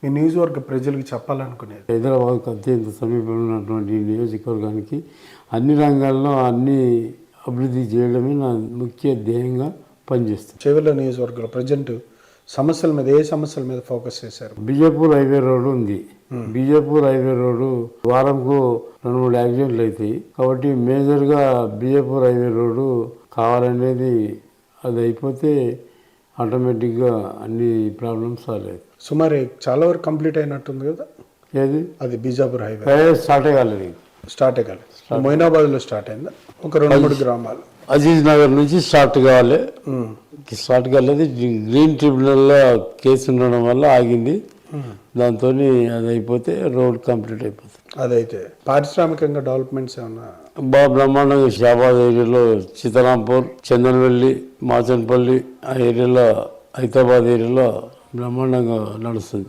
మీ నియోజకవర్గ ప్రజలకు చెప్పాలనుకునేది? హైదరాబాద్కు అత్యంత సమీపంలో ఉన్నటువంటి ఈ నియోజకవర్గానికి అన్ని రంగాల్లో అన్ని అభివృద్ధి చేయడమే నా ముఖ్య ధ్యేయంగా పనిచేస్తుంది. చేవెళ్ళ నియోజకవర్గంలో ప్రజెంట్ సమస్యల మీద ఏ సమస్యల మీద ఫోకస్ చేశారు? బీజేపూర్ హైవే రోడ్డు ఉంది. బీజేపూర్ హైవే రోడ్డు వారంకు 2-3 యాక్సిడెంట్లు అవుతాయి. కాబట్టి మేజర్గా బీజేపూర్ హైవే రోడ్డు కావాలనేది, అది అయిపోతే ఆటోమేటిక్గా అన్ని ప్రాబ్లమ్స్ సాల్వ్ అవుతాయి. సుమారు చాలా వరకు కంప్లీట్ అయినట్టుంది కదా ఏది అది? బీజాపూర్ హైవే స్టార్ట్ కాలేదు. స్టార్ట్ కాలేదు. మొయినాబాద్లో స్టార్ట్ అయిందా? ఒక 2-3 గ్రామాలు. అజీజ్ నగర్ నుంచి స్టార్ట్ కావాలి. స్టార్ట్ కాలేదు. గ్రీన్ ట్రిబ్యునల్లో కేసు ఉండడం వల్ల ఆగింది. దాంతో అది అయిపోతే రోడ్ కంప్లీట్ అయిపోతుంది. అదైతే పారిశ్రామికంగా డెవలప్మెంట్స్ ఏమన్నా బాగా బ్రహ్మాండంగా షాబాద్ ఏరియాలో, చిత్తరాంపూర్, చందనవెల్లి, మాచన్పల్లి ఆ ఏరియాలో, హైదరాబాద్ ఏరియాలో బ్రహ్మాండంగా నడుస్తుంది.